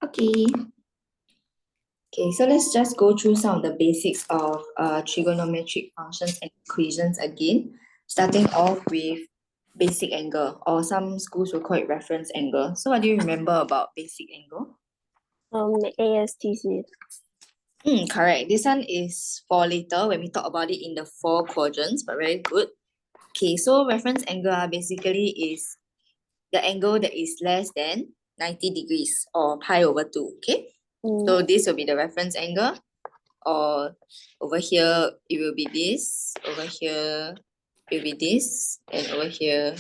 Okay. Okay, so let's just go through some of the basics of trigonometric functions and equations again, starting off with basic angle, or some schools will call it reference angle. So what do you remember about basic angle? ASTC. Correct. This one is for later when we talk about it in the 4 quadrants, but very good. Okay, so reference angle basically is the angle that is less than 90 degrees or pi over 2, okay? So this will be the reference angle, or over here it will be this, over here it will be this, and over here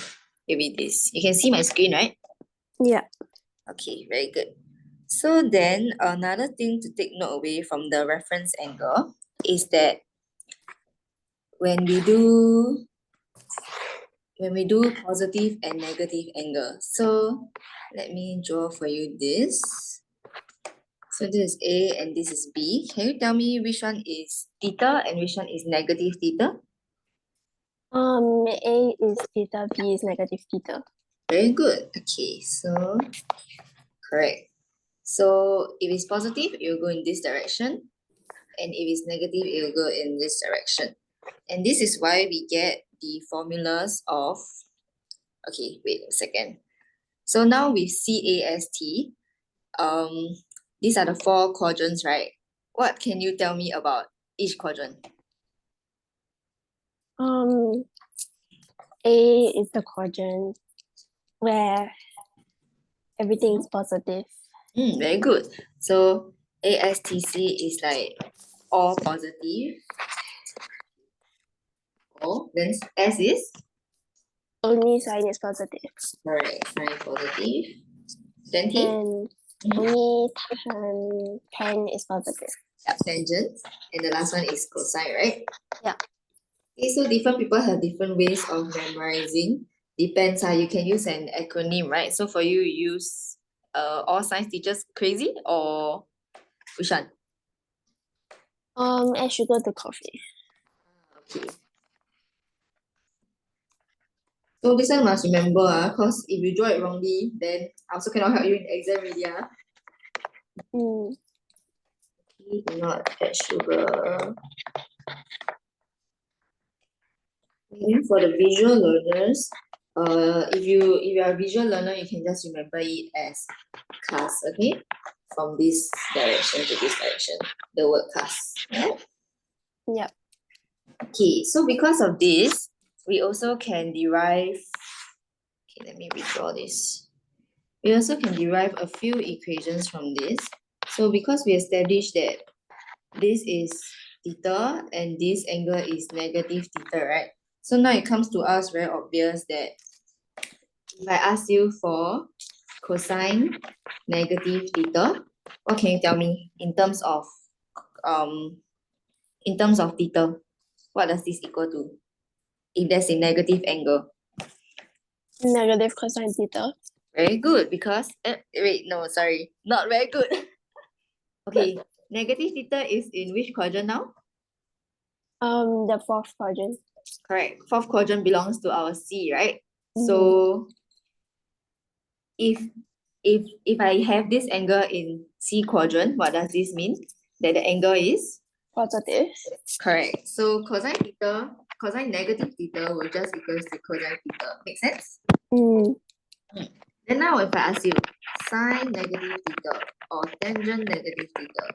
it will be this. You can see my screen, right? Yeah. Okay, very good. So then another thing to take note away from the reference angle is that when we do positive and negative angle. So let me draw for you this. So this is A and this is B. Can you tell me which one is theta and which one is negative theta? A is theta, B is negative theta. Very good. Okay, so correct. So if it's positive, it will go in this direction. And if it's negative, it will go in this direction. And this is why we get the formulas of, okay, wait a second. So now with CAST, these are the 4 quadrants, right? What can you tell me about each quadrant? A is the quadrant where everything is positive. Very good. So ASTC is like all positive. Oh, then S is? Only sign is positive. Correct, sign positive. Then T? And only tan is positive. Yeah, tangent. And the last one is cosine, right? Yeah. Okay, so different people have different ways of memorizing. Depends how you can use an acronym, right? So for you, you use all science teachers crazy or which one? I should go to coffee. Okay. So this one must remember, because if you draw it wrongly, then I also cannot help you in the exam really. Okay, do not add sugar. Okay, for the visual learners, if you are a visual learner, you can just remember it as class, okay? From this direction to this direction, the word class. Right? Yep. Okay, so because of this, we also can derive, okay, let me redraw this. We also can derive a few equations from this. So because we established that this is theta and this angle is negative theta, right? So now it comes to us very obvious that if I ask you for cosine negative theta, what can you tell me in terms of theta? What does this equal to? If there's a negative angle. Negative cosine theta. Very good, because wait, no, sorry, not very good. Okay, negative theta is in which quadrant now? The 4th quadrant. Correct. 4th quadrant belongs to our C, right? So if I have this angle in C quadrant, what does this mean? That the angle is positive. Correct. So cosine negative theta will just equals to cosine theta. Make sense? Then now if I ask you sine negative theta or tangent negative theta.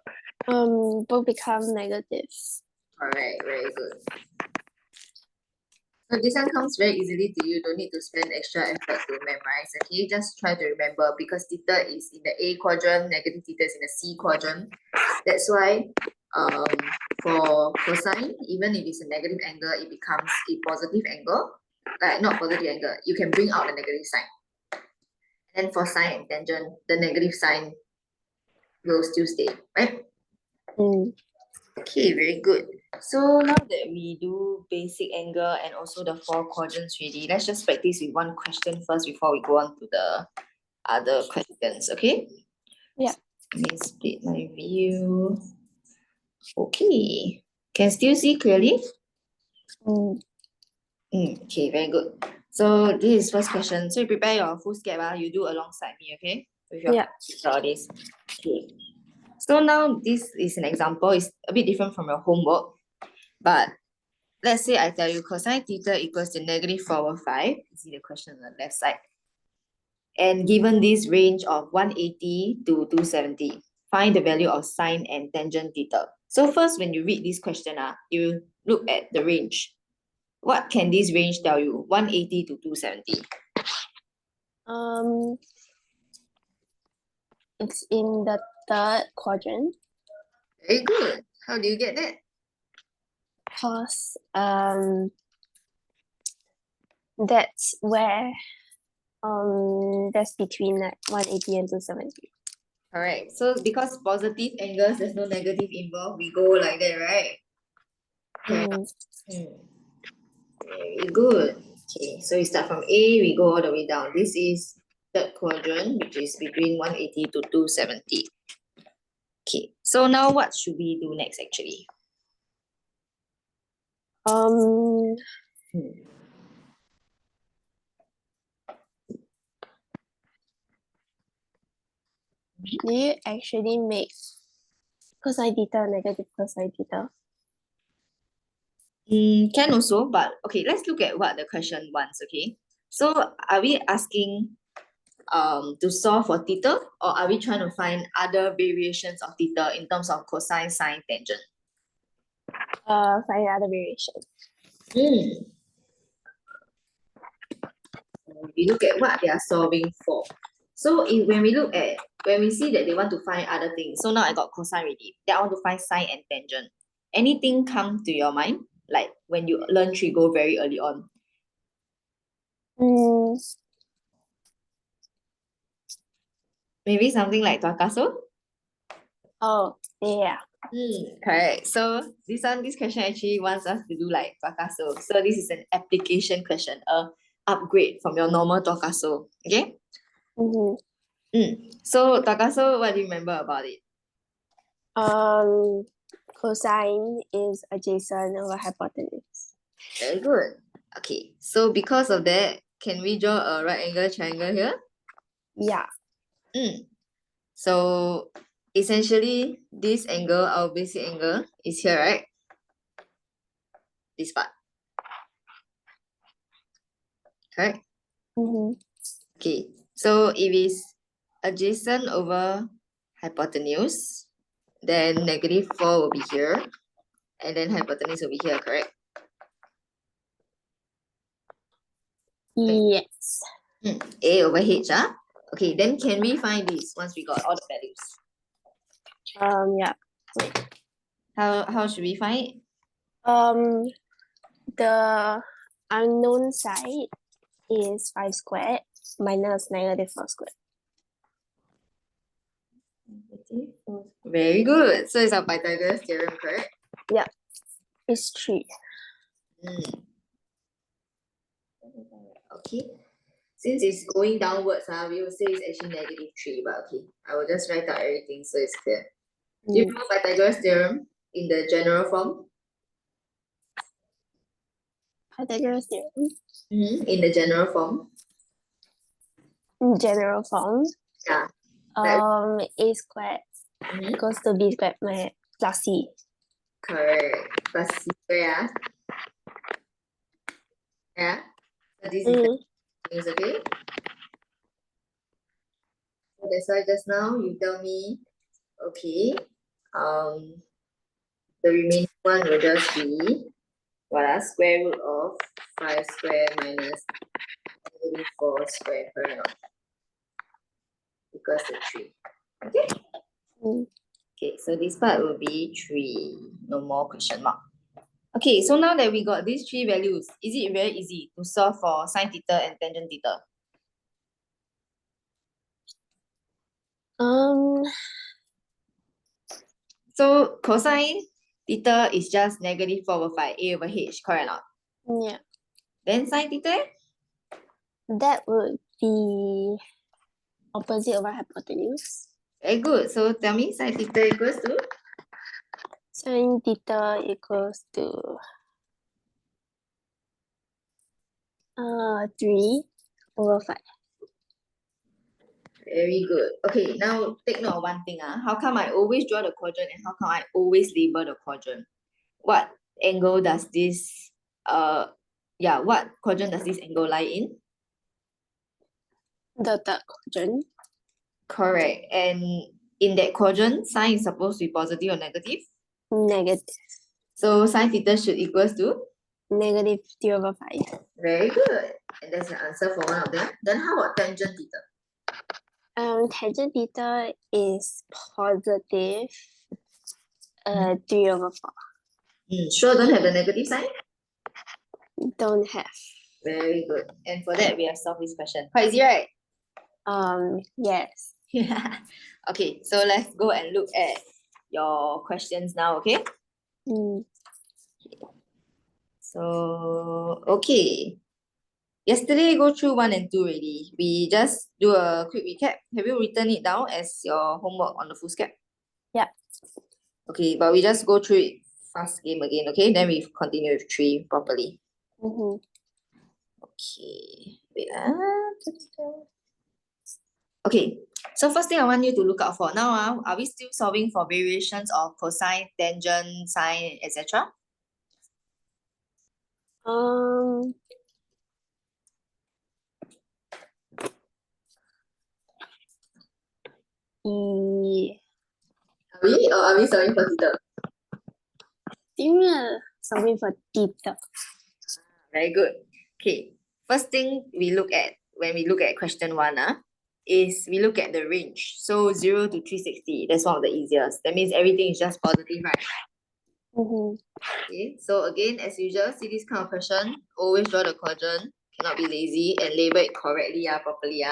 Both become negative. Correct, very good. So this one comes very easily to you. Don't need to spend extra effort to memorize. Okay, just try to remember because theta is in the A quadrant, negative theta is in the C quadrant. That's why for cosine, even if it's a negative angle, it becomes a positive angle. Not positive angle. You can bring out the negative sign. And for sine and tangent, the negative sign will still stay, right? Okay, very good. So now that we do basic angle and also the 4 quadrants ready, let's just practice with one question first before we go on to the other questions, okay? Yeah. Let me split my view. Okay. Can still see clearly? Okay, very good. So this is first question. So you prepare your full scape, you do alongside me, okay? With your all this. Okay. So now this is an example. It's a bit different from your homework. But let's say I tell you cosine theta equals to -4/5. You see the question on the left side. And given this range of 180 to 270, find the value of sine and tangent theta. So first, when you read this question, you look at the range. What can this range tell you? 180 to 270. It's in the third quadrant Very good. How do you get that? because that's where that's between like 180 and 270. Correct. So because positive angles, there's no negative involved, we go like that, right? Mm. Very good. Okay, so we start from A, we go all the way down. This is third quadrant, which is between 180 to 270. Okay, so now what should we do next actually? Do you actually make cosine theta negative cosine theta? Can also, but okay, let's look at what the question wants, okay? So are we asking to solve for theta, or are we trying to find other variations of theta in terms of cosine, sine, tangent? Find other variation. We look at what they are solving for. So when we see that they want to find other things, so now I got cosine already. Then I want to find sine and tangent. Anything come to your mind? Like when you learn trigo very early on? Maybe something like tutor. Oh, yeah. Correct. So this question actually wants us to do like tutor. So this is an application question, a upgrade from your normal tutor. Okay? So tutor, what do you remember about it? Cosine is adjacent over hypotenuse. Very good. Okay, so because of that, can we draw a right angle triangle here? Yeah. So essentially, this angle, our basic angle, is here, right? This part. Correct? Okay, so if it's adjacent over hypotenuse, then -4 will be here, and then hypotenuse will be here, correct? Yes. A over H, Okay, then can we find this once we got all the values? Yeah. How should we find it? The unknown side is 5 squared minus -4 squared. Very good. So it's our Pythagoras theorem, correct? Yeah. It's 3. Okay. Since it's going downwards, we will say it's actually -3, but okay. I will just write out everything so it's clear. Do you know Pythagoras theorem in the general form? Pythagoras theorem? In the general form? In general form? Yeah. A squared equals to b squared plus c. Correct. Plus c square, yeah. So this is the news, okay? So that's why just now you tell me, okay, the remaining one will just be what? Square root of 5 square minus -4 square, correct? Equals to 3. Okay? Okay, so this part will be 3. No more question mark. Okay, so now that we got these 3 values, is it very easy to solve for sine theta and tangent theta? So cosine theta is just -4/5 A over H, correct or not? Yeah. Then sine theta? That would be opposite over hypotenuse. Very good. So tell me, sine theta equals to? Sine theta equals to 3 over 5. Very good. Okay, now take note of one thing. How come I always draw the quadrant and how come I always label the quadrant? What angle does this what quadrant does this angle lie in? The third quadrant. Correct. And in that quadrant, sign is supposed to be positive or negative. Negative. So sine theta should equals to? Negative 2/5. Very good. And that's the answer for one of them. Then how about tangent theta? Tangent theta is positive 3/4. Sure, don't have the negative sign? Don't have. Very good. And for that, we have solved this question. Quite easy, right? Yes. Okay, so let's go and look at your questions now, okay? So, okay. Yesterday, go through 1 and 2 already. We just do a quick recap. Have you written it down as your homework on the foolscap? Yeah. Okay, but we just go through it fast game again, okay? Then we continue with 3 properly. Okay, wait. Okay, so first thing I want you to look out for now, are we still solving for variations of cosine, tangent, sine, etc.? Are we solving for theta? Solving for theta. Very good. Okay, first thing we look at when we look at question 1 is we look at the range. So 0 to 360, that's one of the easiest. That means everything is just positive, right? Okay, so again, as usual, see this kind of question, always draw the quadrant, cannot be lazy, and label it correctly, properly.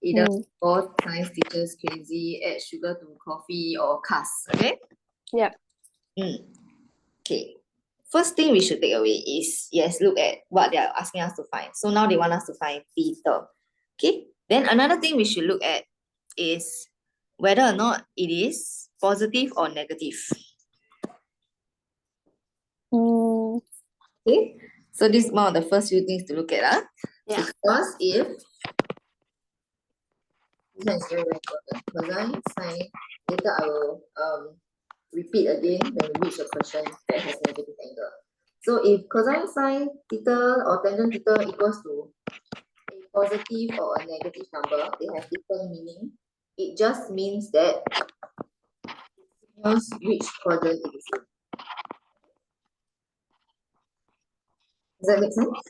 Either both science teachers crazy, add sugar to coffee, or cars, okay? Yeah. Okay. First thing we should take away is, yes, look at what they are asking us to find. So now they want us to find theta. Okay. Then another thing we should look at is whether or not it is positive or negative. Okay. So this is one of the first few things to look at. Yeah. Because if this is very important. Cosine, sine, later I will repeat again when we reach a question that has negative angle. So if cosine, sine, theta or tangent theta equals to a positive or a negative number, they have different meaning. It just means that it signals which quadrant it is in. Does that make sense?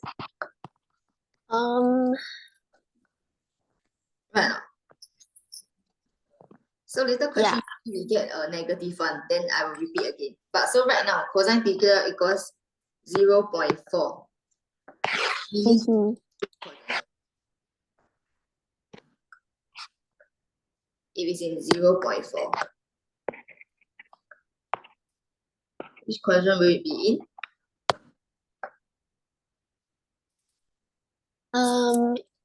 Right. So later question we get a negative one, then I will repeat again. But so right now, cosine theta equals 0.4. Meaning it is in 0.4. Which quadrant will it be in?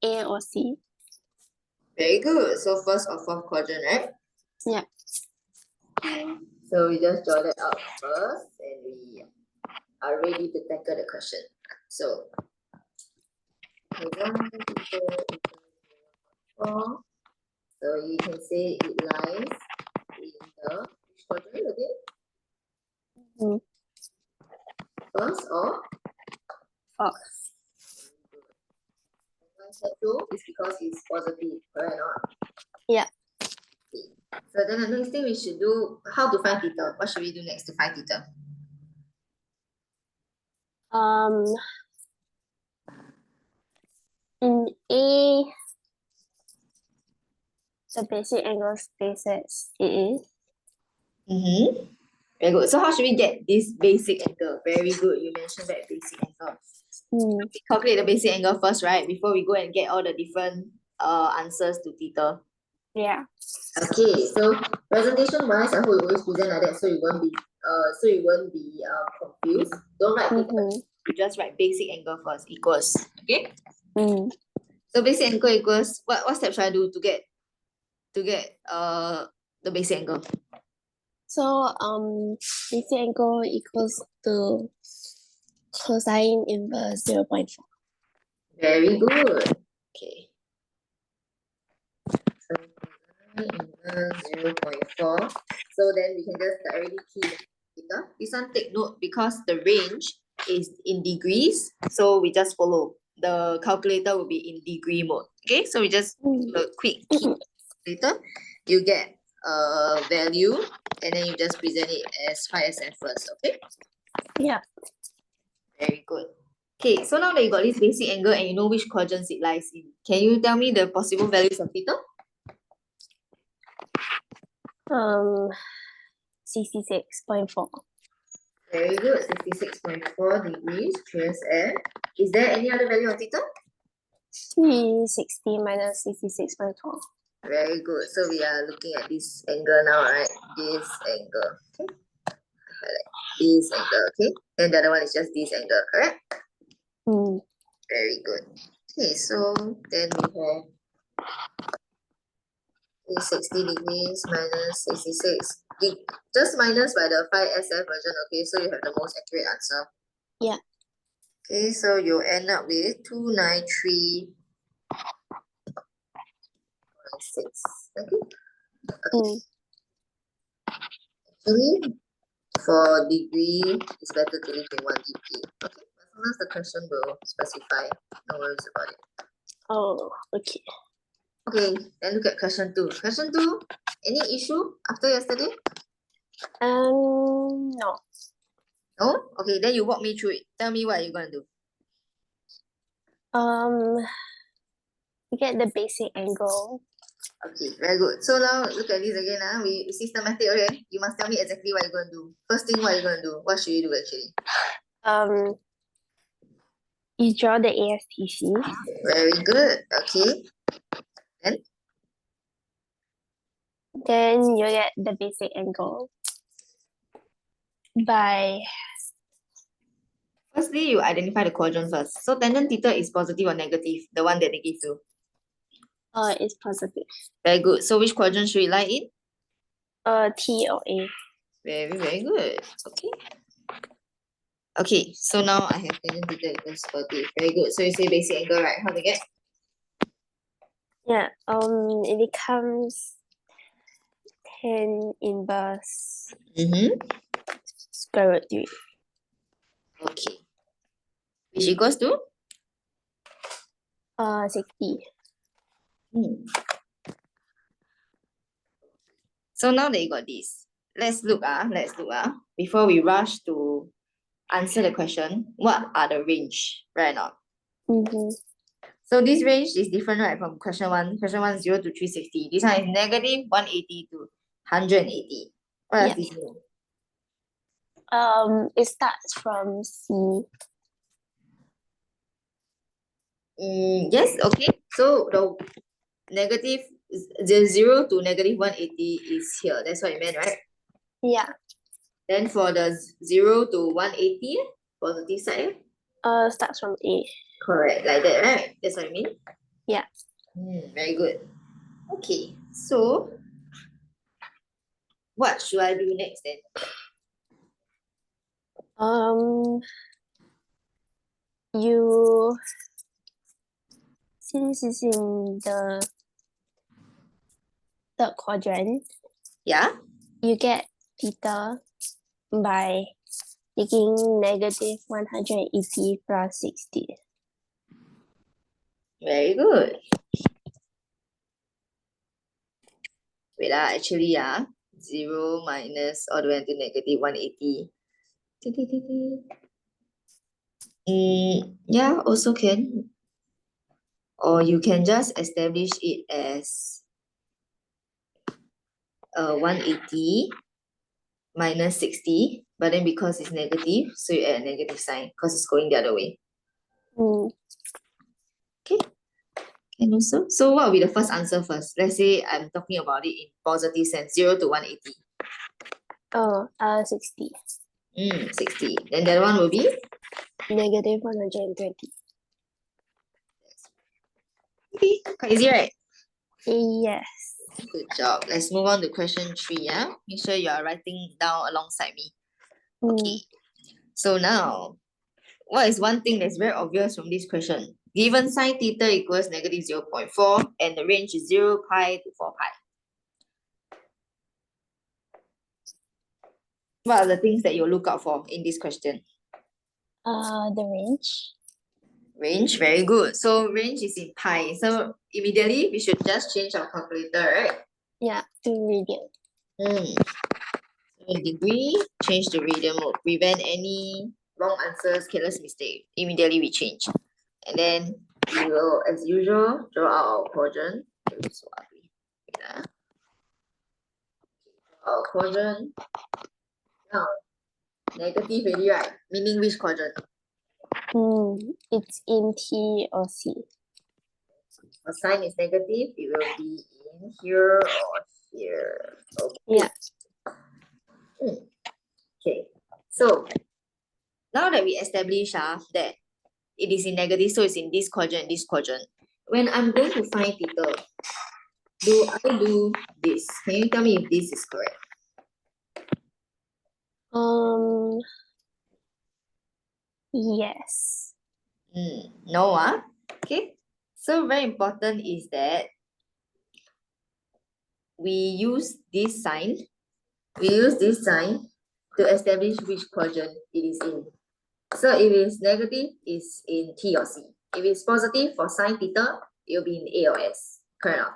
A or C. Very good. So first or fourth quadrant, right? Yeah. So we just draw that out first and we are ready to tackle the question. So cosine theta equals 4. So you can say it lies in the which quadrant again? First or Fourth. Set 2 is because it's positive, correct or not? Yeah. Okay. So then the next thing we should do, how to find theta? What should we do next to find theta? In A, the basic angle spaces is. Very good. So how should we get this basic angle? Very good. You mentioned that basic angle. We calculate the basic angle first, right? Before we go and get all the different answers to theta. Yeah. Okay. So presentation wise, I hope you always present like that, so you won't be confused. Don't write theta. You just write basic angle first equals. Okay. So basic angle equals what step should I do to get the basic angle? So basic angle equals to cosine inverse 0.4. Very good. Okay. So 0.4. So then we can just directly key theta. This one take note because the range is in degrees. So we just follow. The calculator will be in degree mode. Okay, so we just do a quick key calculator. You get a value and then you just present it as 5SF first. Okay. Yeah. Very good. Okay, so now that you got this basic angle and you know which quadrants it lies in, can you tell me the possible values of theta? 66.4. Very good, 66.4 degrees, QSF. Is there any other value of theta? 360 minus 66.4. Very good. So we are looking at this angle now, right? This angle. Okay. This angle, okay? And the other one is just this angle, correct? Very good. Okay, so then we have 60 degrees minus 66. Just minus by the 5SF version, okay? So you have the most accurate answer. Yeah. Okay, so you end up with 293.6. Okay. Actually, for degree, it's better to leave in 1 degree. Okay, but sometimes the question will specify. No worries about it. Oh, okay. Okay, then look at question 2. Question 2, any issue after yesterday? No. No? Okay, then you walk me through it. Tell me what you're going to do. You get the basic angle. Okay, very good. So now look at this again. We systematic, okay? You must tell me exactly what you're going to do. First thing, what you're going to do. What should you do actually? You draw the ASTC. Very good. Okay. Then you get the basic angle by Firstly, you identify the quadrant first. So tangent theta is positive or negative? The one that they give you. it's positive. Very good. So which quadrant should it lie in? T or A. Very, very good. Okay. Okay, so now I have tangent theta equals 40. Very good. So you say basic angle, right? How to get? Yeah. It becomes 10 inverse square root 3. Okay. Which equals to? 60. So now that you got this, let's look before we rush to answer the question, what are the range, right now? So this range is different, right, from question 1. Question 1 is 0 to 360. This one is negative 180 to 180. What does this mean? It starts from C. Yes, okay. So the negative the 0 to negative 180 is here. That's what you meant, right? Yeah. Then for the 0 to 180, positive side? Starts from A. Correct, like that, right? That's what I mean? Yeah. Very good. Okay, so what should I do next then? You, since it's in the third quadrant, Yeah? you get theta by taking negative 180 plus 60. Very good. Wait, actually, 0 minus all the way to negative 180. Yeah, also can. Or you can just establish it as 180 minus 60, but then because it's negative, so you add a negative sign because it's going the other way. Okay. And also, so what will be the first answer first? Let's say I'm talking about it in positive sense, 0 to 180. 60. 60. Then the other one will be? Negative 120. Okay, quite easy, right? Yes. Good job. Let's move on to question 3. Make sure you are writing down alongside me. Okay. So now, what is one thing that's very obvious from this question? Given sine theta equals negative 0.4 and the range is 0 pi to 4 pi. What are the things that you look out for in this question? The range. Range, very good. So range is in pi. So immediately we should just change our calculator, right? Yeah, to radian. So in degree, change to radian mode. Prevent any wrong answers, careless mistake. Immediately we change. And then we will, as usual, draw out our quadrant. Oops, so ugly. Wait, our quadrant. Now, negative already, right? Meaning which quadrant? It's in T or C. A sign is negative, it will be in here or here. Okay. Yeah. Okay. So now that we establish that it is in negative, so it's in this quadrant, this quadrant. When I'm going to find theta, do I do this? Can you tell me if this is correct? Yes. No, okay. So very important is that we use this sign. We use this sign to establish which quadrant it is in. So if it's negative, it's in T or C. If it's positive for sine theta, it will be in A or S. Correct.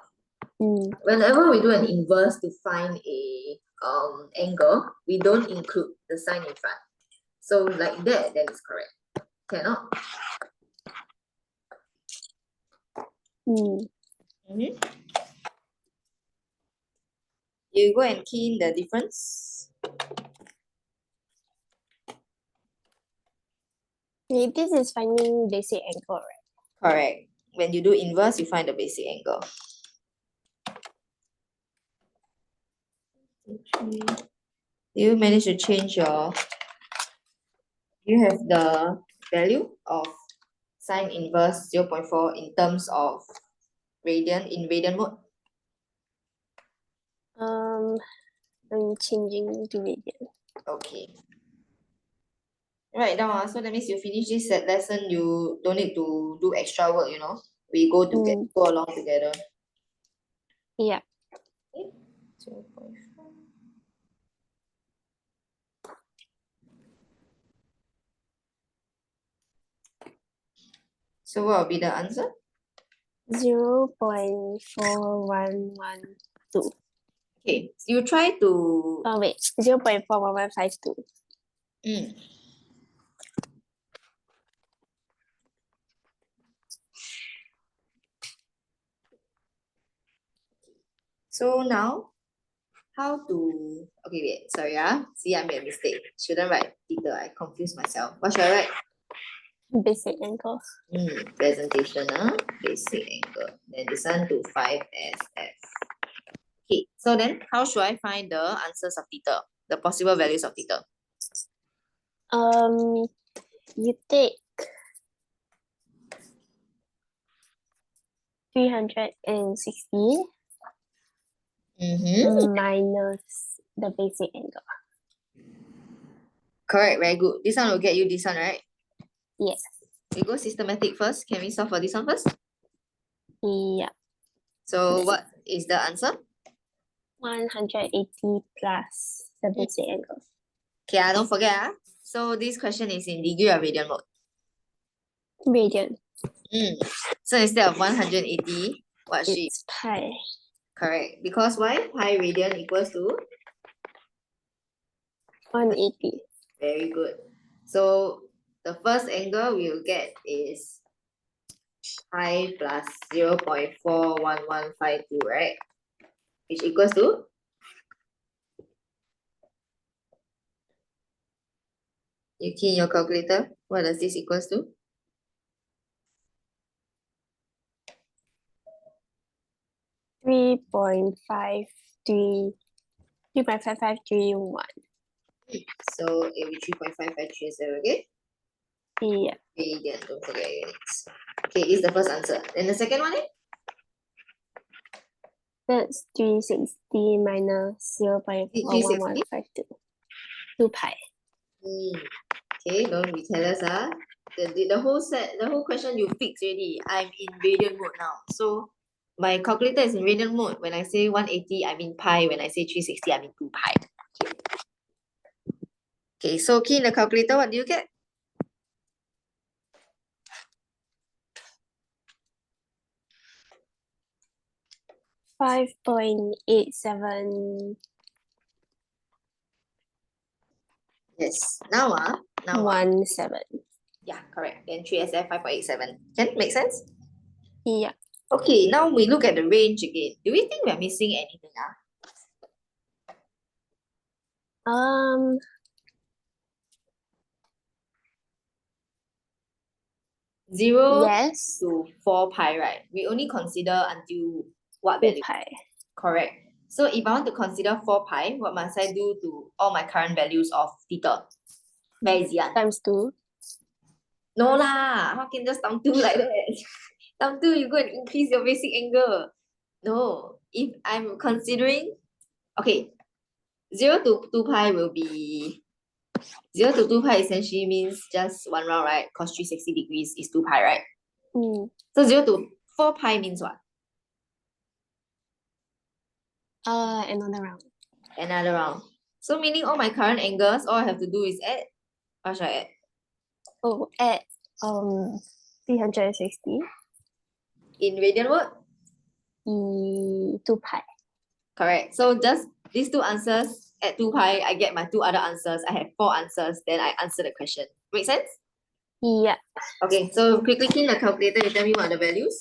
Whenever we do an inverse to find a angle, we don't include the sign in front. So like that, that is correct. Cannot? You go and key in the difference. This is finding basic angle, right? Correct. When you do inverse, you find the basic angle. You manage to change your, you have the value of sine inverse 0.4 in terms of radian in radian mode. I'm changing to radian. Okay. Right now, so that means you finish this lesson, you don't need to do extra work, you know. We go together, go along together. Yeah. Okay. 0.4. So what will be the answer? 0.4112. Okay, you try to... Oh wait, 0.41152. So now, how to... Okay, wait, sorry, see, I made a mistake. Shouldn't write theta, I confused myself. What should I write? Basic angles. Presentation, basic angle. Then this one to 5SF. Okay, so then how should I find the answers of theta? The possible values of theta? You take 360 minus the basic angle. Correct, very good. This one will get you this one, right? Yes. We go systematic first. Can we solve for this one first? Yeah. So what is the answer? 180 plus the basic angles. Okay, don't forget. So this question is in degree or radian mode? Radian. So instead of 180, what sheet? It's pi. Correct. Because why? Pi radian equals to? 180. Very good. So the first angle we will get is pi plus 0.41152, right? Which equals to? You key in your calculator. What does this equals to? 3.5331. So it will be 3.5530, okay? Yeah. Okay, then don't forget units. Okay, this is the first answer. Then the second one, That's 360 minus 0.41152. 2 pi. Okay, don't be careless, The whole question you fix already. I'm in radian mode now. So my calculator is in radian mode. When I say 180, I mean pi. When I say 360, I mean 2 pi. Okay. Okay, so key in the calculator, what do you get? 5.8717. Yes. Now, yeah, correct. Then 3SF 5.87. Can it make sense? Yeah. Okay, now we look at the range again. Do we think we're missing anything? 0 Yes. to 4 pi, right? We only consider until what 2 value? pi. Correct. So if I want to consider 4 pi, what must I do to all my current values of theta? Very easy. Times 2. No lah, how can just times 2 like that? Times 2, you go and increase your basic angle. No, if I'm considering, okay, 0 to 2 pi will be 0 to 2 pi essentially means just one round, right? Cos 360 degrees is 2 pi, right? So 0 to 4 pi means what? Another round. Another round. So meaning all my current angles, all I have to do is add. What should I add? Oh, add 360. In radian mode? 2 pi. Correct. So just these two answers at 2 pi, I get my two other answers. I have 4 answers, then I answer the question. Make sense? Yeah. Okay, so quickly key in the calculator, you tell me what are the values.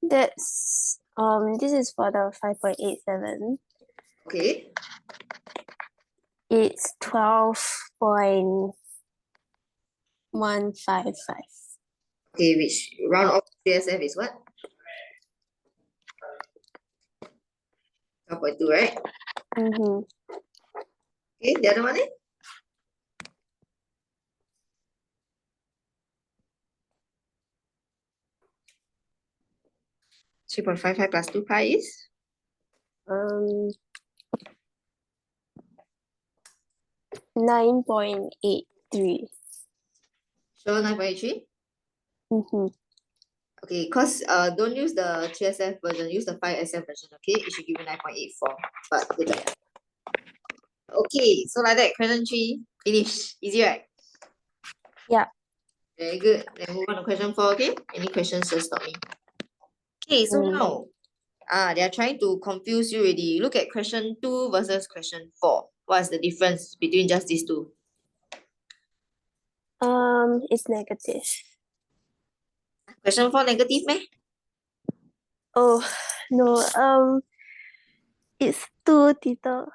That's this is for the 5.87. Okay. It's 12.155. Okay, which round of CSF is what? 12.2, right? Okay, the other one is? 3.55 plus 2 pi is? 9.83. Sure, 9.83? Okay, because don't use the 3SF version, use the 5SF version, okay? It should give you 9.84. But good job. Okay, so like that, question 3, finish. Easy, right? Yeah. Very good. Then move on to question 4, okay? Any questions, just stop me. Okay, so now, they are trying to confuse you already. Look at question 2 versus question 4. What is the difference between just these two? It's negative. Question 4 negative, meh? Oh no. It's 2 theta.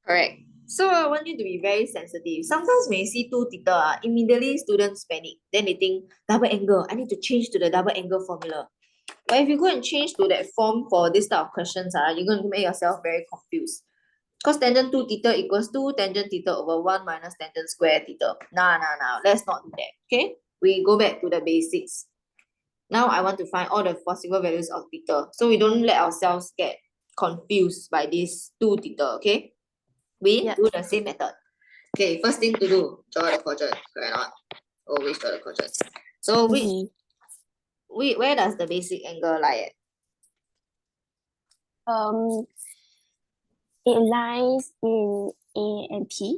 Correct. So I want you to be very sensitive. Sometimes when you see 2 theta, immediately students panic. Then they think, double angle, I need to change to the double angle formula. But if you go and change to that form for this type of questions, you're going to make yourself very confused. Because tangent 2 theta equals 2 tangent theta over 1 minus tangent square theta. Nah. Let's not do that. Okay? We go back to the basics. Now I want to find all the possible values of theta. So we don't let ourselves get confused by this 2 theta, okay? We do the same method. Okay, first thing to do, draw the quadrant. Correct or not? Always draw the quadrant. So where does the basic angle lie at? It lies in A and P.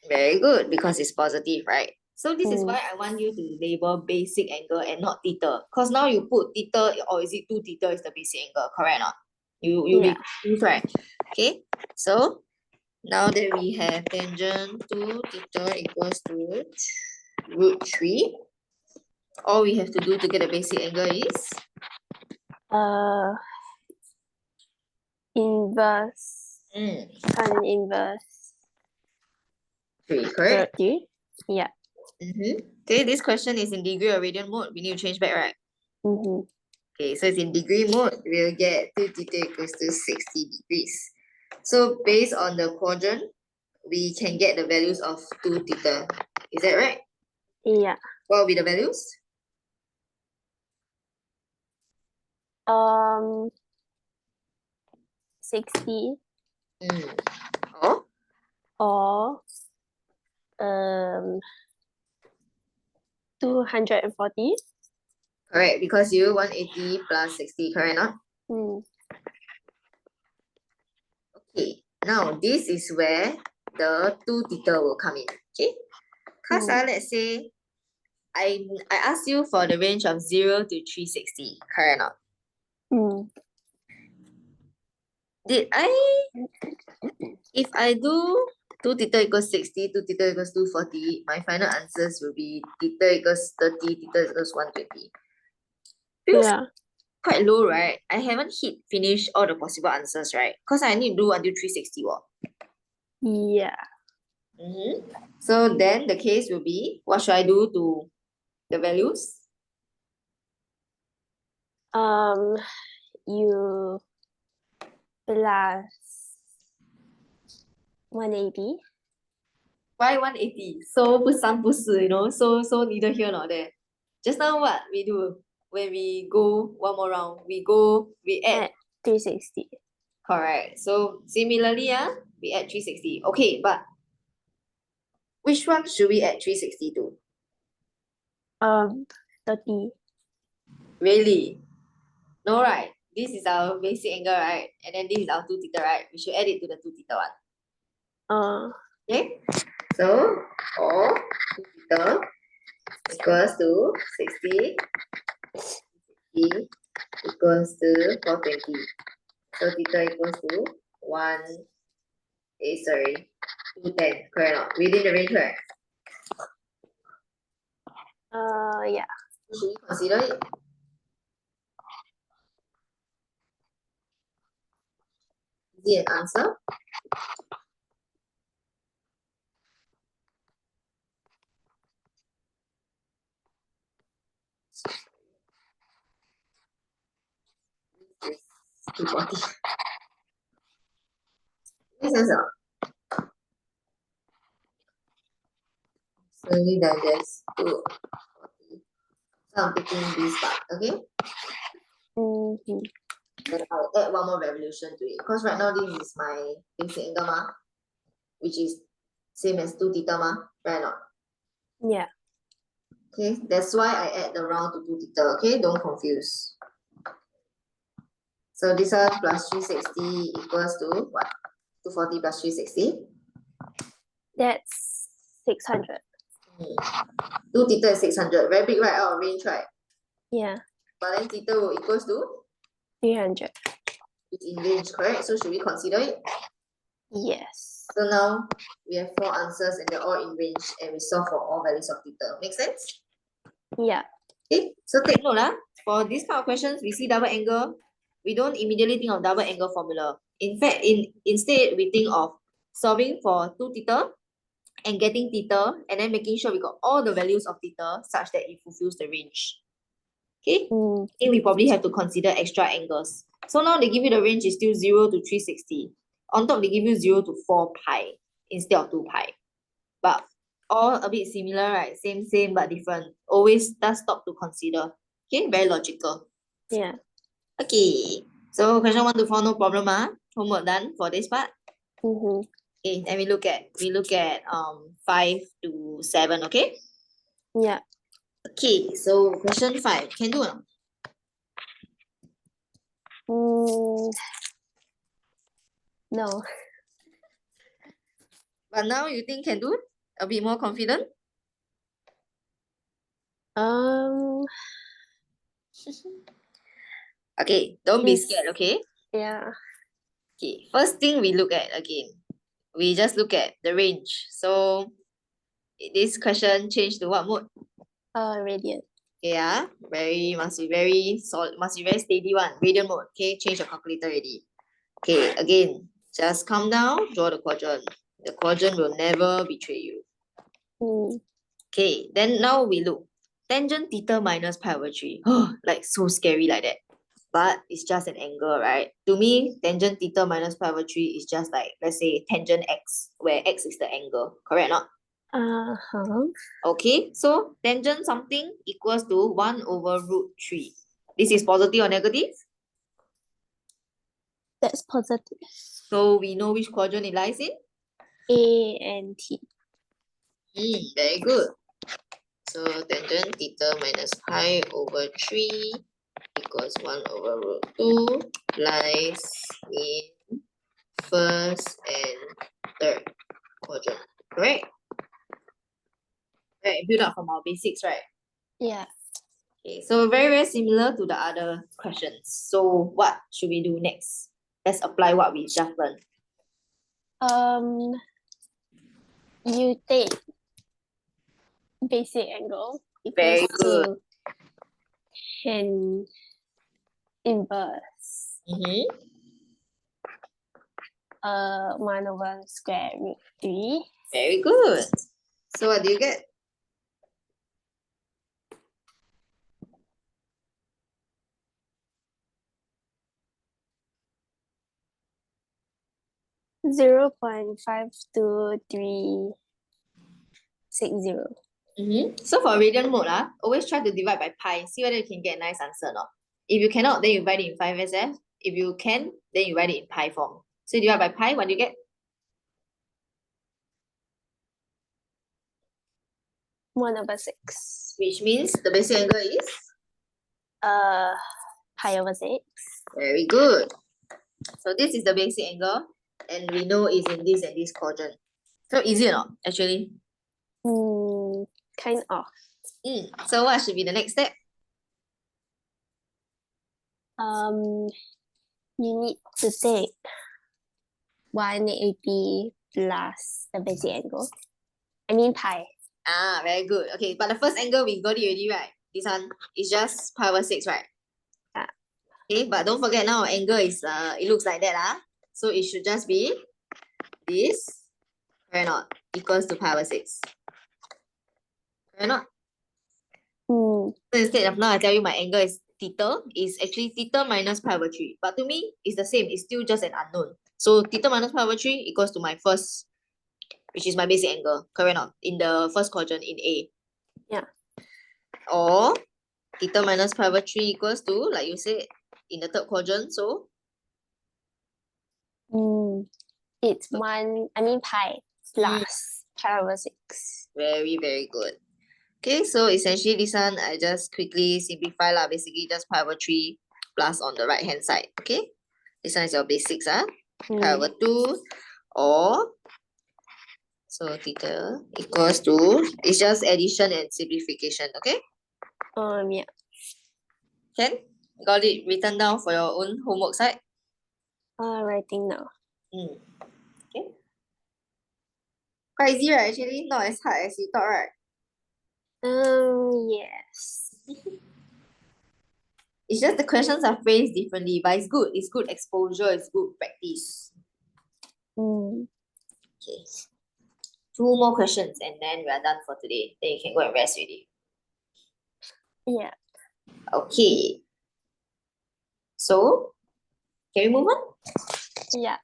Very good, because it's positive, right? So this is why I want you to label basic angle and not theta. Because now you put theta, or is it 2 theta is the basic angle, correct or not? You'll be confused, right? Okay, so now that we have tangent 2 theta equals to root 3, all we have to do to get a basic angle is? Inverse. Tan inverse. 3, correct? 3. Yeah. Okay, this question is in degree or radian mode. We need to change back, right? Okay, so it's in degree mode. We'll get 2 theta equals to 60 degrees. So based on the quadrant, we can get the values of 2 theta. Is that right? Yeah. What will be the values? 60. Or? Or 240. Correct, because you 180 plus 60, correct not? Mm. Okay, now this is where the two tutor will come in. Okay, because let's say I ask you for the range of 0 to 360, correct not? Mm. If I do 2 theta equals 60, 2 theta equals 240, my final answers will be theta equals 30, theta equals 120. Feels Yeah. quite low, right? I haven't finished all the possible answers, right? Because I need to do until 360. Yeah. So then the case will be, what should I do to the values? You plus 180. Why 180? So 不三不四, so neither here nor there. Just now what we do when we go one more round, we add. At 360. Correct. So similarly, we add 360. Okay, but which one should we add 360 to? 30. Really? No, right? This is our basic angle, right? And then this is our 2 theta, right? We should add it to the 2 theta one. Okay? So, or 2 theta equals to 60 equals to 420. So theta equals to 210. Correct or not? Within the range, right? Yeah. Should we consider it? Is it an answer? This is 240. Makes sense or not? Slowly digest 240. So I'm taking this part, okay? Mm-hmm. Then I'll add one more revolution to it. Because right now this is my basic angle, which is same as 2 theta, right or not? Yeah. Okay, that's why I add the round to 2 theta, okay? Don't confuse. So this one plus 360 equals to what? 240 plus 360? That's 600. 2 theta is 600. Very big, right? Out of range, right? Yeah. But then theta will equals to? 300. It's in range, correct? So should we consider it? Yes. So now we have 4 answers and they're all in range and we solve for all values of theta. Make sense? Yeah. Okay, so take note, for these kind of questions, we see double angle, we don't immediately think of double angle formula. In fact, instead we think of solving for 2 theta and getting theta and then making sure we got all the values of theta such that it fulfills the range. Okay? I think we probably have to consider extra angles. So now they give you the range is still 0 to 360. On top, they give you 0 to 4 pi instead of 2 pi. But all a bit similar, right? Same, but different. Always does stop to consider. Okay, very logical. Yeah. Okay, so question 1 to 4, no problem. Homework done for this part. Mm-hmm. Okay, and we look at 5 to 7, okay? Yeah. Okay, so question 5, can do or not? No. But now you think can do? A bit more confident? Okay, don't be scared, okay? Yeah. Okay, first thing we look at again. We just look at the range. So this question changed to what mode? Radian. Yeah, must be very solid, must be very steady one. Radian mode. Okay, change your calculator already. Okay, again, just calm down, draw the quadrant. The quadrant will never betray you. Okay, then now we look. Tangent theta minus pi over 3. Like so scary like that. But it's just an angle, right? To me, tangent theta minus pi over 3 is just like, let's say, tangent x, where x is the angle. Correct or not? Okay, so tangent something equals to 1 over root 3. This is positive or negative? That's positive. So we know which quadrant it lies in? A and T. Very good. So tangent theta minus pi over 3 equals 1 over root 2 lies in first and third quadrant. Correct? Right, build up from our basics, right? Yeah. Okay, so very, very similar to the other questions. So what should we do next? Let's apply what we just learned. You take basic angle Very equals good. to tan inverse 1 over square root 3. Very good. So what do you get? 0.52360. So for radian mode, always try to divide by pi. See whether you can get a nice answer or not. If you cannot, then you write it in 5SF. If you can, then you write it in pi form. So you divide by pi, what do you get? 1 over 6. Which means the basic angle is? Pi over 6. Very good. So this is the basic angle. And we know it's in this and this quadrant. So easy or not, actually? Kind of. So what should be the next step? You need to take 180 plus the basic angle. I mean pi. Very good. Okay, but the first angle we got it already, right? This one is just pi over 6, right? Okay, but don't forget now our angle is it looks like that. So it should just be this, correct or not? Equals to pi over 6. Correct or not? So instead of now I tell you my angle is theta, is actually theta minus pi over 3. But to me, it's the same. It's still just an unknown. So theta minus pi over 3 equals to my first, which is my basic angle. Correct or not? In the first quadrant in A. Yeah. Or theta minus pi over 3 equals to, like you said, in the third quadrant. So it's pi plus pi over 6. very, very good. Okay, so essentially this one I just quickly simplify lah. Basically just pi over 3 plus on the right hand side. Okay, this one is your basics. Pi over 2 or so theta equals to, it's just addition and simplification. Okay, Yeah. can? Got it written down for your own homework side? Writing now. Okay. Quite easy, right? Actually, not as hard as you thought, right? Yes. It's just the questions are phrased differently, but it's good. It's good exposure. It's good practice. Okay. 2 more questions and then we are done for today. Then you can go and rest already. Yeah. Okay. So, can we move on? Yeah.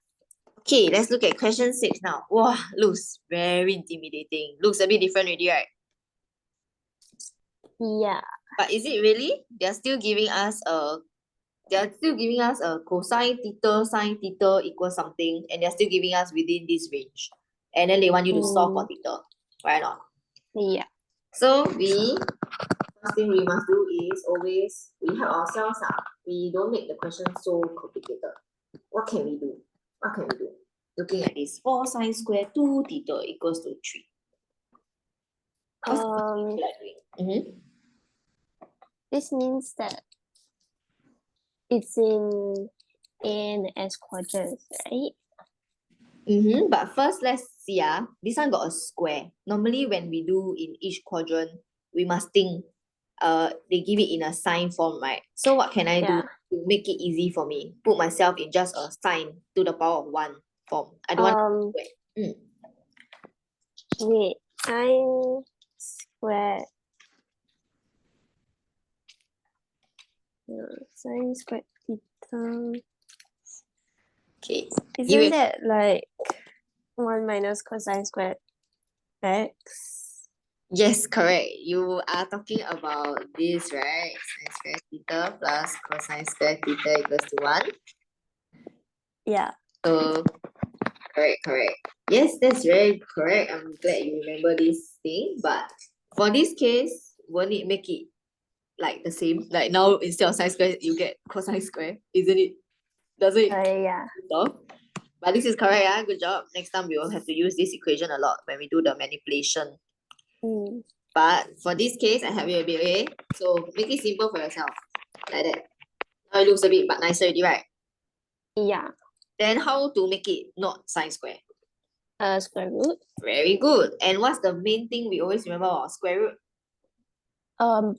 Okay, let's look at question 6 now. Wow, looks very intimidating. Looks a bit different already, right? Yeah. But is it really? They're still giving us a cosine theta, sine theta equals something, and they're still giving us within this range. And then they want you to solve for theta, right or not? Yeah. So first thing we must do is always we help ourselves. We don't make the question so complicated. What can we do? Looking at this, 4 sine square 2 theta equals to 3. This means that it's in A and S quadrants, right? But first, let's see. This one got a square. Normally, when we do in each quadrant, we must think. They give it in a sign form, right? So what can I do to make it easy for me? Put myself in just a sine to the power of 1 form. I don't want square. Wait, sine squared. Sine squared theta. Okay. Isn't that like 1 minus cosine squared x? Yes, correct. You are talking about this, right? Sine squared theta plus cosine squared theta equals to 1. Yeah. So, correct. Yes, that's very correct. I'm glad you remember this thing. But For this case, won't it make it like the same? Like now instead of sine square, you get cosine square, isn't it? Doesn't it? Yeah. But this is correct, yeah. Good job. Next time we will have to use this equation a lot when we do the manipulation. But for this case, I have you a bit, okay? So make it simple for yourself. Like that. Now it looks a bit but nicer already, right? Yeah. Then how to make it not sine square? Square root. Very good. And what's the main thing we always remember about square root?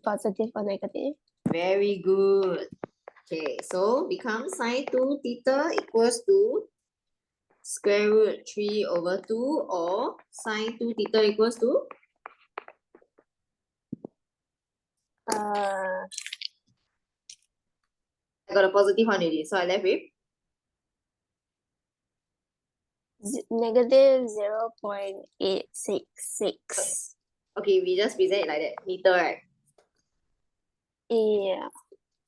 Positive or negative. Very good. Okay, so become sine 2 theta equals to square root 3 over 2 or sine 2 theta equals to? Uh, I got a positive one already, so I left with? negative 0.866. Okay, we just present it like that, meter, right? Yeah.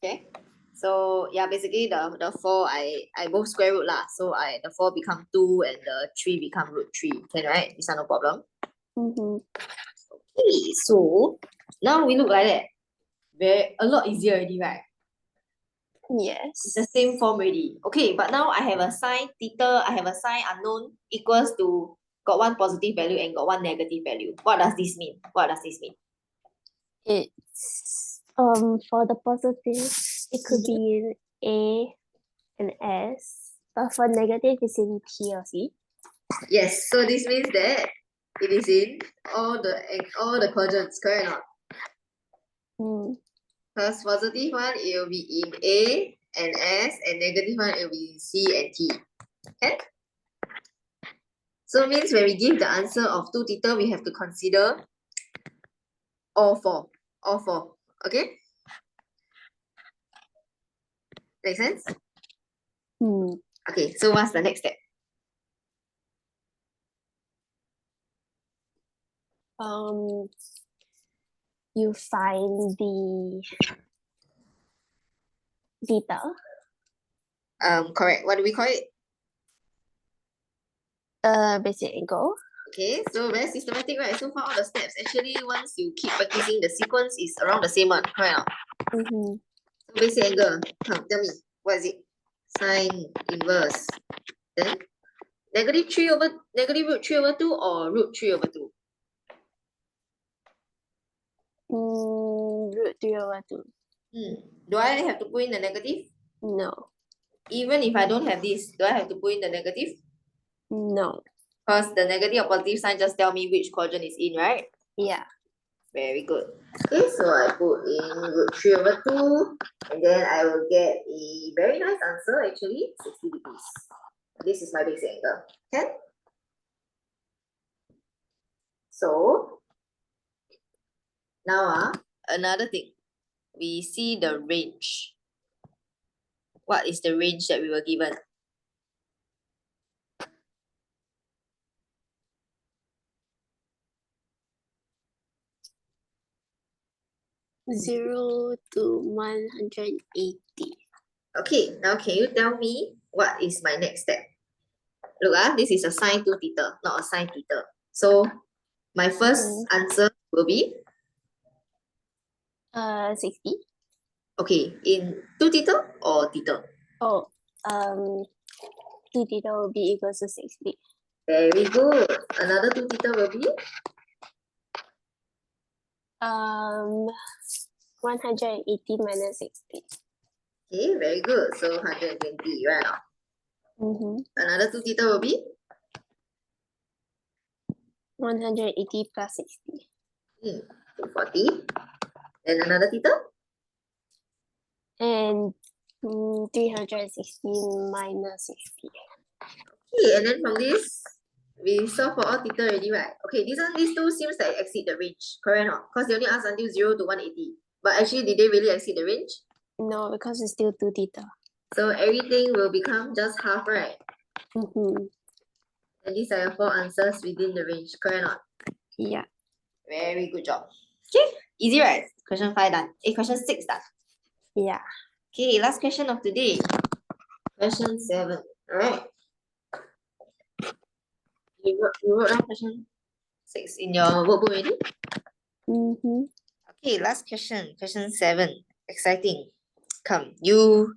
Okay. So yeah, basically the 4 I both square root lah. So the 4 become 2 and the 3 become root 3. Can, right? This one no problem. Okay, so now we look like that. A lot easier already, right? Yes. The same form already. Okay, but now I have a sine theta, I have a sine unknown equals to got one positive value and got one negative value. What does this mean? What does this mean? It's for the positive, it could be in A and S, but for negative, it's in P or C. Yes, so this means that it is in all the quadrants, correct or not? Because positive one, it will be in A and S, and negative one, it will be in C and T. Okay? So it means when we give the answer of 2 theta, we have to consider all four. All four. Okay? Make sense? Okay, so what's the next step? You find the theta. Correct. What do we call it? Basic angle. Okay, so very systematic, right? So far all the steps, actually once you keep practicing, the sequence is around the same one, correct? So basic angle, come tell me, what is it? Sine inverse. Then negative root 3 over 2 or root 3 over 2? Root 3 over 2. Do I have to put in the negative? No. Even if I don't have this, do I have to put in the negative? No. Because the negative or positive sign just tell me which quadrant is in, right? Yeah. Very good. Okay, so I put in root 3 over 2, and then I will get a very nice answer, actually, 60 degrees. This is my basic angle. Okay? So, now another thing. We see the range. What is the range that we were given? Zero to 180. Okay, now can you tell me what is my next step? Look, this is a sine 2 theta, not a sine theta. So, my first answer will be? 60. Okay, in 2 theta or theta? Oh, 2 theta will be equals to 60. Very good. Another 2 theta will be? 180 minus 60. Okay, very good. So 120, right? Another 2 theta will be? 180 plus 60. 240. And another theta? And 360 minus 60. Okay, and then from this, we solve for all theta already, right? Okay, these two seems like exceed the range, correct or not? Because they only asked until 0 to 180. But actually, did they really exceed the range? No, because it's still 2 theta. So everything will become just half, right? And these are your 4 answers within the range, correct or not? Yeah. Very good job. Okay, easy, right? Question 5 done. Question 6 done. Yeah. Okay, last question of today. Question 7. Alright. You wrote down question 6 in your workbook already? Mm-hmm. Okay, last question. Question 7. Exciting. Come, you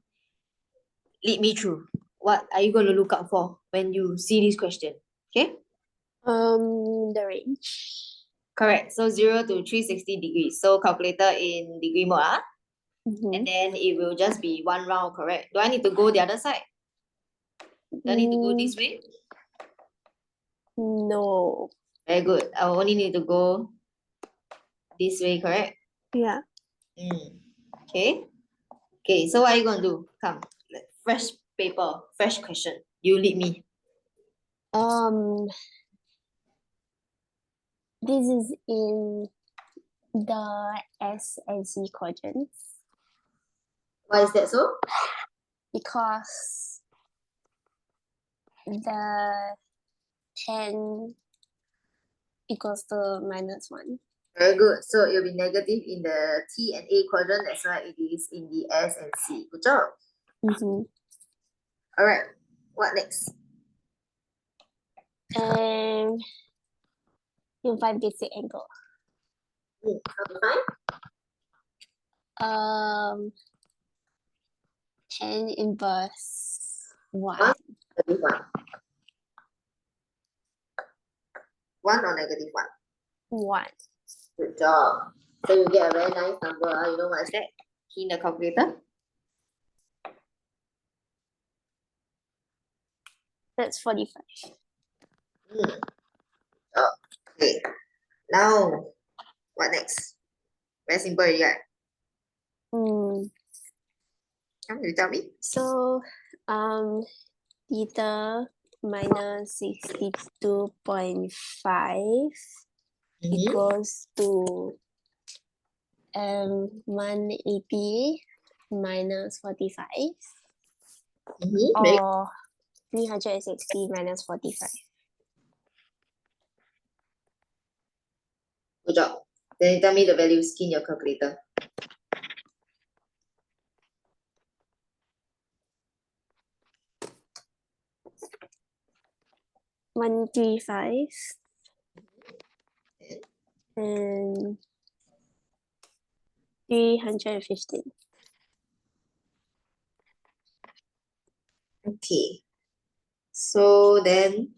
lead me through. What are you going to look out for when you see this question? Okay? The range. Correct. So 0 to 360 degrees. So calculator in degree mode. Mm-hmm. And then it will just be one round, correct? Do I need to go the other side? Do I need to go this way? No. Very good. I only need to go this way, correct? Yeah. Okay. Okay, so what are you going to do? Come, fresh paper, fresh question. You lead me. This is in the S and C quadrants Why is that so? because the 10 equals to -1. Very good. So it will be negative in the T and A quadrant. That's why it is in the S and C. Good job. Mm-hmm. All right. What next? And you find basic angle. How to find? 10 inverse 1. 1. 1 or -1? 1. Good job. So you get a very nice number. You know what's that? Key in the calculator. That's 45. Okay. Now, what next? Very simple, right? Come, you tell me. So, theta minus 62.5 equals to 180 minus 45 or 360 minus 45. Good job. Then you tell me the values in your calculator. One, 135 and 315. Okay. So then,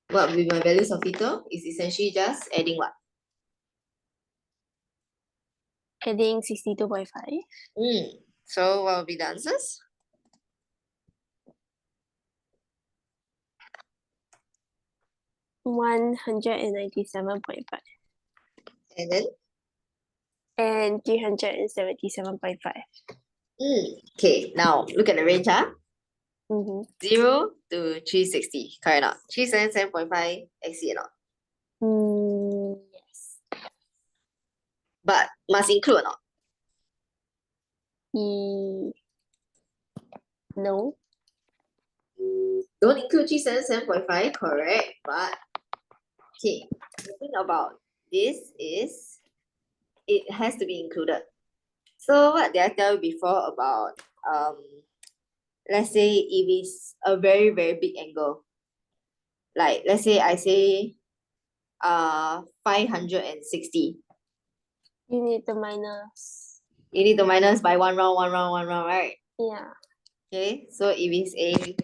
what will be my values of theta? Is essentially just adding what? Adding 62.5. So what will be the answers? $197.5 And then? and 377.5. Okay, now look at the range, 0 0 to 360. Correct or not? 377.5 exceed or not? Yes. But must include or not? No. Don't include 377.5, correct? But okay, the thing about this is it has to be included. So what did I tell you before about let's say if it's a very, very big angle. Like let's say I say 560. You need to minus. You need to minus by one round, right? Yeah. Okay, so if it's a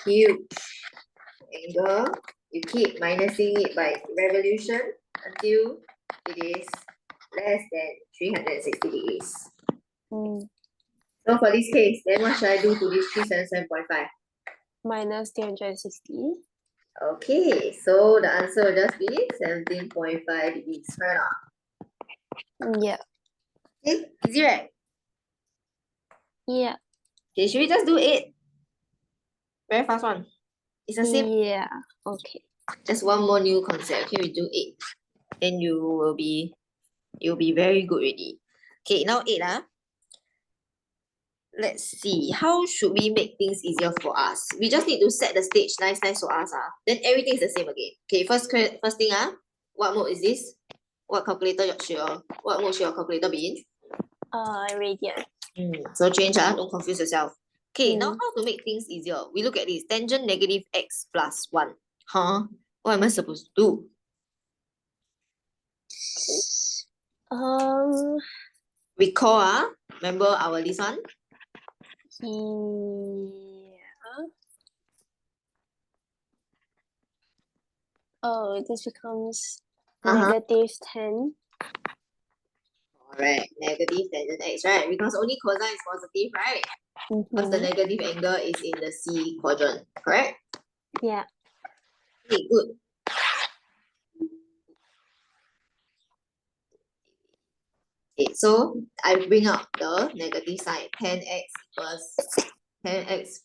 huge angle, you keep minusing it by revolution until it is less than 360 degrees. So for this case, then what should I do to this 377.5? Minus 360. Okay, so the answer will just be 17.5 degrees. Right now. Yeah. Okay, easy, right? Yeah. Okay, should we just do 8? Very fast one. It's the same. Yeah. Okay. Just one more new concept. Okay, we do 8. Then you'll be very good already. Okay, now 8. Let's see. How should we make things easier for us? We just need to set the stage nice for us. Then everything is the same again. Okay, first thing, what mode is this? What mode should your calculator be in? Radian. So change, don't confuse yourself. Okay, now how to make things easier? We look at this. Tangent negative x plus 1. What am I supposed to do? Recall, remember our this one? Yeah. Oh, this becomes negative 10. Alright, negative tangent x, right? Because only cosine is positive, right? Because the negative angle is in the C quadrant, correct? Yeah. Okay, good. Okay, so I bring up the negative sign. 10x equals 10x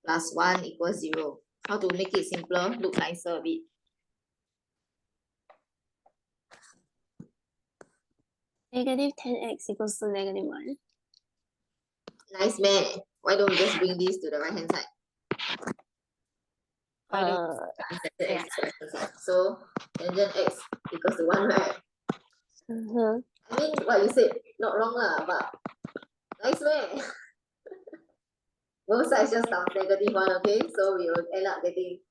plus 1 equals 0. How to make it simpler? Look nicer a bit. Negative 10x equals to negative 1. Nice man. Why don't we just bring this to the right hand side? Why don't we tangent x to the right hand side? So tangent x equals to 1, right? I mean, what you said, not wrong lah, but nice man. Both sides just times negative 1, okay? So we will end up getting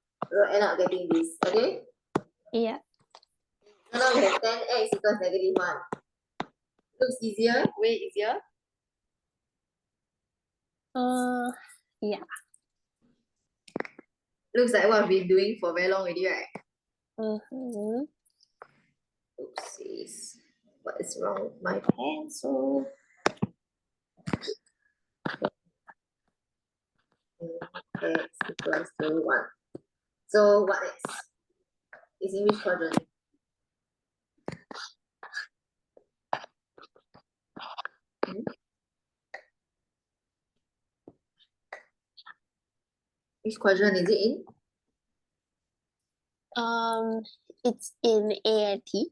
this, okay? Yeah. So now we have 10x equals negative 1. Looks easier, way easier. Yeah. Looks like what we've been doing for very long already, right? Oopsies. What is wrong with my pencil? X equals to 1. So what next? Is in which quadrant? Which quadrant is it in? It's in A and T.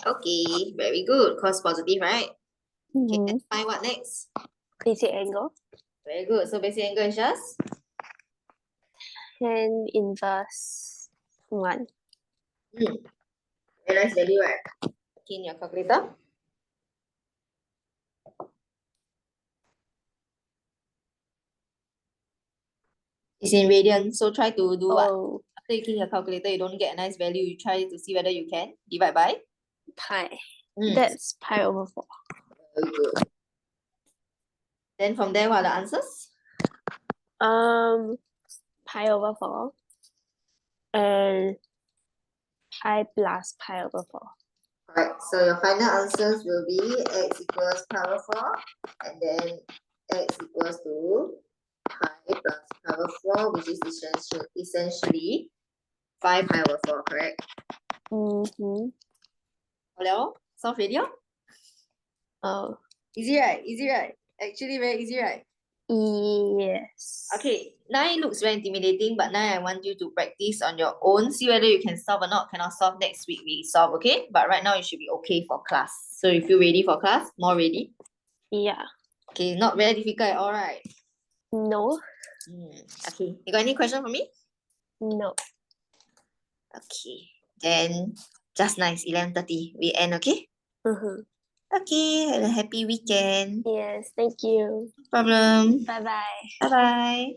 Okay, very good. Cos positive, right? Okay, let's find what next? Basic angle. Very good. So basic angle is just? Tan inverse 1. Very nice value, right? Okay, in your calculator. It's in radian, so try to do what? After you clean your calculator, you don't get a nice value. You try to see whether you can divide by pi. That's pi over 4. Very good. Then from there, what are the answers? Pi over 4 and pi plus pi over 4. Alright, so your final answers will be x equals pi over 4 and then x equals to pi plus pi over 4, which is essentially 5 pi over 4, correct? Hello? Solve video? Oh. Easy, right? Easy, right? Actually, very easy, right? Yes. Okay, 9 looks very intimidating, but now I want you to practice on your own. See whether you can solve or not. Cannot solve next week, we solve, okay? But right now, you should be okay for class. So you feel ready for class? More ready? Yeah. Okay, not very difficult at all, right? No. Okay, you got any question for me? No. Okay, then just nice, 11:30. We end, okay? Okay, have a happy weekend. Yes, thank you. No problem. Bye-bye. Bye-bye.